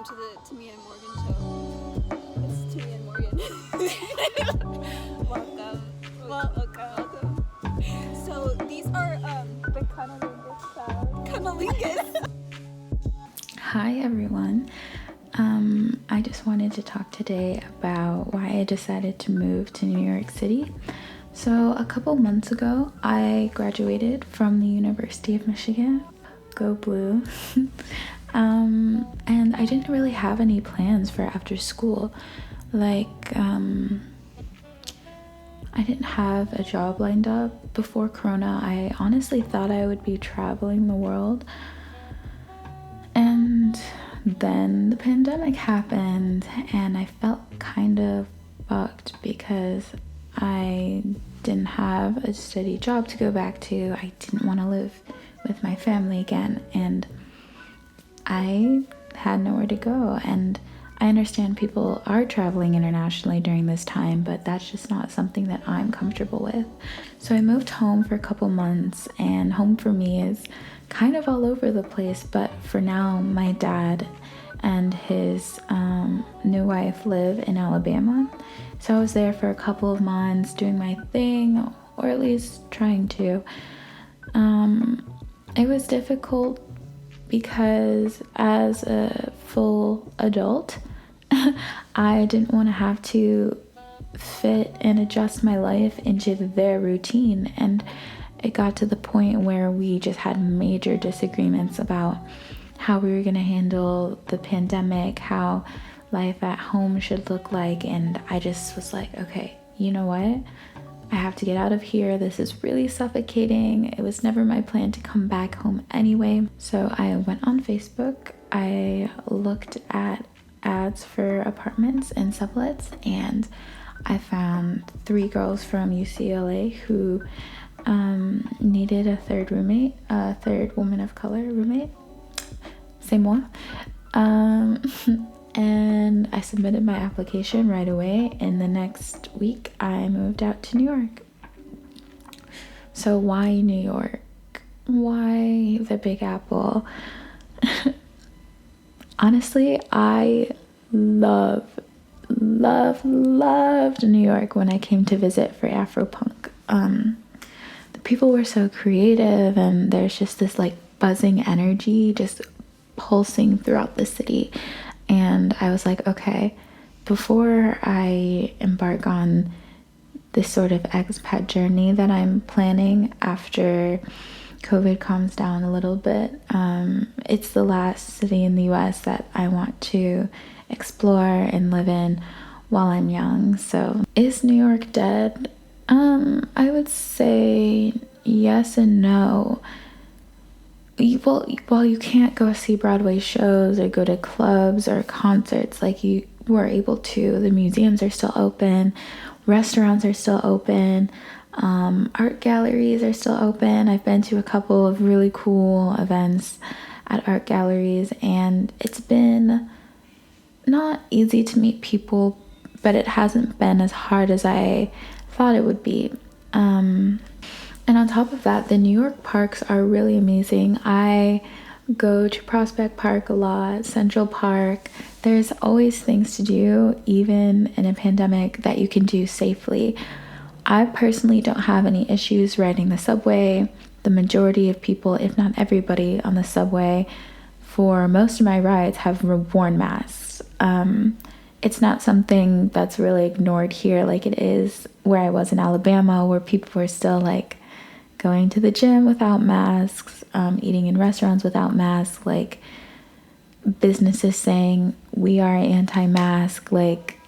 to the Timmy and Morgan show. It's Timmy and Morgan. Welcome. So these are the cunnilingus sounds. Cunnilingus. Hi everyone. I just wanted to talk today about why I decided to move to New York City. So a couple months ago, I graduated from the University of Michigan. Go Blue. And I didn't really have any plans for after school. I didn't have a job lined up before Corona. I honestly thought I would be traveling the world. And then the pandemic happened and I felt kind of fucked because I didn't have a steady job to go back to. I didn't want to live with my family again, and I had nowhere to go. And I understand people are traveling internationally during this time, but that's just not something that I'm comfortable with. So I moved home for a couple months, and home for me is kind of all over the place, but for now my dad and his new wife live in Alabama. So I was there for a couple of months doing my thing, or at least trying to. It was difficult because as a full adult, I didn't want to have to fit and adjust my life into their routine, and it got to the point where we just had major disagreements about how we were going to handle the pandemic, how life at home should look like, and I just was like, okay, you know what? I have to get out of here. This is really suffocating. It was never my plan to come back home anyway. So I went on Facebook. I looked at ads for apartments and sublets, and I found 3 girls from UCLA who needed a third roommate, a third woman of color roommate. C'est moi. And I submitted my application right away, and the next week I moved out to New York. So why New York? Why the Big Apple? Honestly, I loved New York when I came to visit for Afropunk. The people were so creative, and there's just this like buzzing energy just pulsing throughout the city. And I was like, okay, before I embark on this sort of expat journey that I'm planning after COVID calms down a little bit, it's the last city in the US that I want to explore and live in while I'm young. So is New York dead? I would say yes and no. While you can't go see Broadway shows or go to clubs or concerts like you were able to, the museums are still open, restaurants are still open, art galleries are still open. I've been to a couple of really cool events at art galleries, and it's been not easy to meet people, but it hasn't been as hard as I thought it would be. And on top of that, the New York parks are really amazing. I go to Prospect Park a lot, Central Park. There's always things to do, even in a pandemic, that you can do safely. I personally don't have any issues riding the subway. The majority of people, if not everybody on the subway, for most of my rides have worn masks. It's not something that's really ignored here like it is where I was in Alabama, where people were still like going to the gym without masks, eating in restaurants without masks, like businesses saying we are anti-mask, like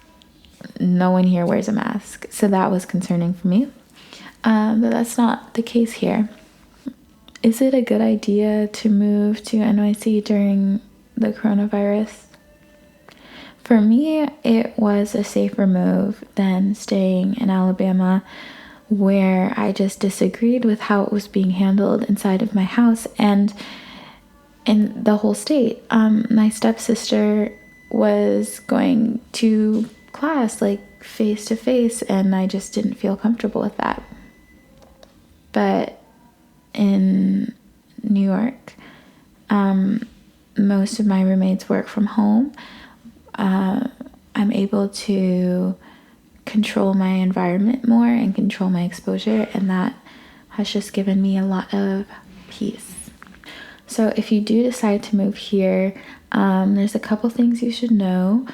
no one here wears a mask. So that was concerning for me, but that's not the case here. Is it a good idea to move to NYC during the coronavirus? For me, it was a safer move than staying in Alabama, where I just disagreed with how it was being handled inside of my house and in the whole state. My stepsister was going to class like face to face, and I just didn't feel comfortable with that. But in New York, most of my roommates work from home, I'm able to control my environment more and control my exposure, and that has just given me a lot of peace. So if you do decide to move here, there's a couple things you should know.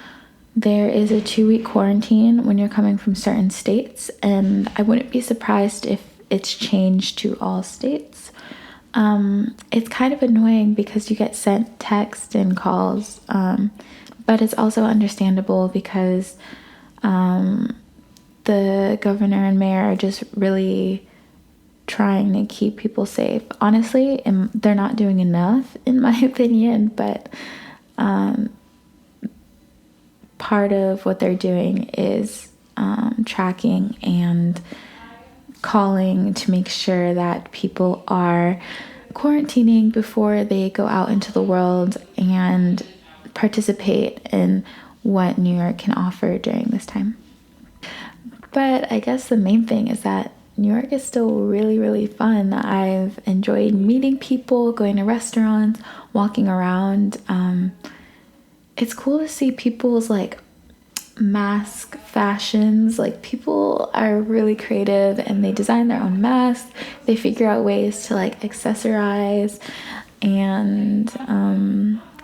There is a 2-week quarantine when you're coming from certain states, and I wouldn't be surprised if it's changed to all states. It's kind of annoying because you get sent text and calls, but it's also understandable because the governor and mayor are just really trying to keep people safe. Honestly, they're not doing enough, in my opinion, but part of what they're doing is tracking and calling to make sure that people are quarantining before they go out into the world and participate in what New York can offer during this time. But I guess the main thing is that New York is still really, really fun. I've enjoyed meeting people, going to restaurants, walking around. It's cool to see people's like mask fashions. Like, people are really creative and they design their own masks. They figure out ways to like accessorize, and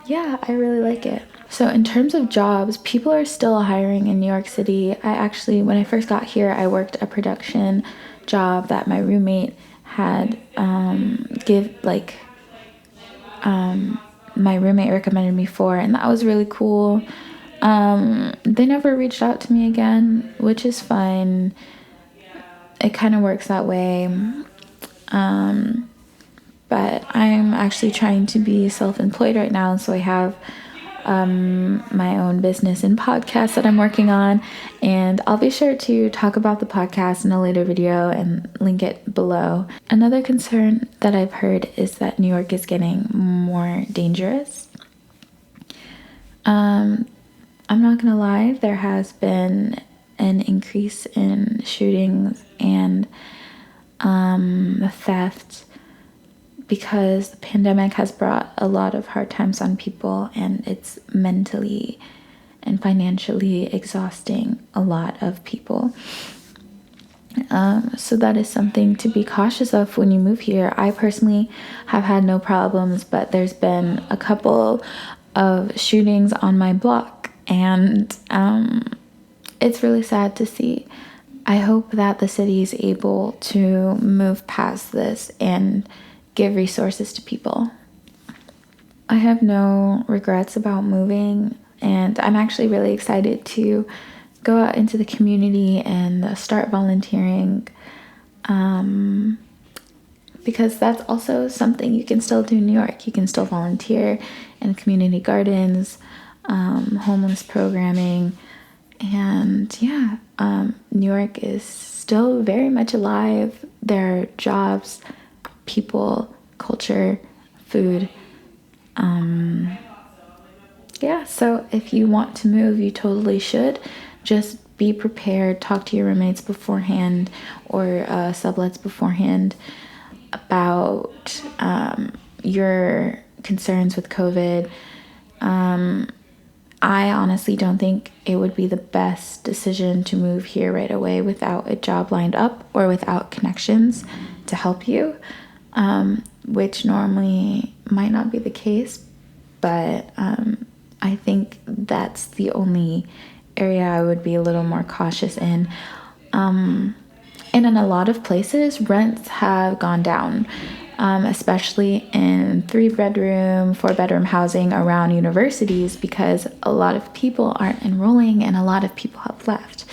yeah, I really like it. So in terms of jobs, people are still hiring in New York City. When I first got here, I worked a production job that my roommate had my roommate recommended me for, and that was really cool. They never reached out to me again, which is fine. It kind of works that way. But I'm actually trying to be self-employed right now, so I have my own business and podcast that I'm working on, and I'll be sure to talk about the podcast in a later video and link it below. Another concern that I've heard is that New York is getting more dangerous. I'm not gonna lie, there has been an increase in shootings and theft, because the pandemic has brought a lot of hard times on people, and it's mentally and financially exhausting a lot of people. So that is something to be cautious of when you move here. I personally have had no problems, but there's been a couple of shootings on my block, and it's really sad to see. I hope that the city is able to move past this and give resources to people. I have no regrets about moving, and I'm actually really excited to go out into the community and start volunteering, because that's also something you can still do in New York. You can still volunteer in community gardens, homeless programming, and yeah, New York is still very much alive. There are jobs, people, culture, food. Yeah, so if you want to move, you totally should. Just be prepared. Talk to your roommates beforehand, or sublets beforehand, about your concerns with COVID. I honestly don't think it would be the best decision to move here right away without a job lined up or without connections to help you, which normally might not be the case, but I think that's the only area I would be a little more cautious in. And in a lot of places, rents have gone down, especially in 3-bedroom, 4-bedroom housing around universities, because a lot of people aren't enrolling and a lot of people have left.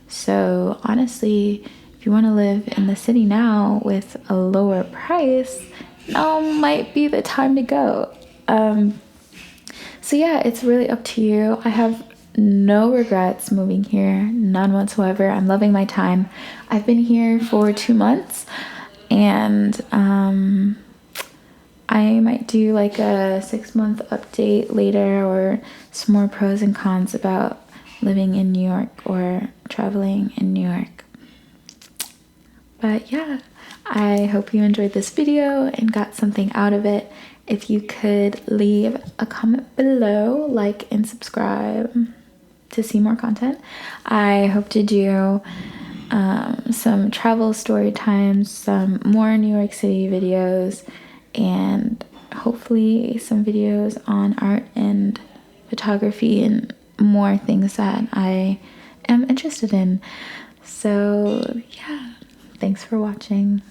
So honestly, if you want to live in the city now with a lower price, now might be the time to go. So yeah, it's really up to you. I have no regrets moving here, none whatsoever. I'm loving my time. I've been here for 2 months, and I might do like a 6-month update later, or some more pros and cons about living in New York or traveling in New York. But yeah, I hope you enjoyed this video and got something out of it. If you could leave a comment below, like and subscribe to see more content. I hope to do some travel story times, some more New York City videos, and hopefully some videos on art and photography and more things that I am interested in. So yeah, thanks for watching.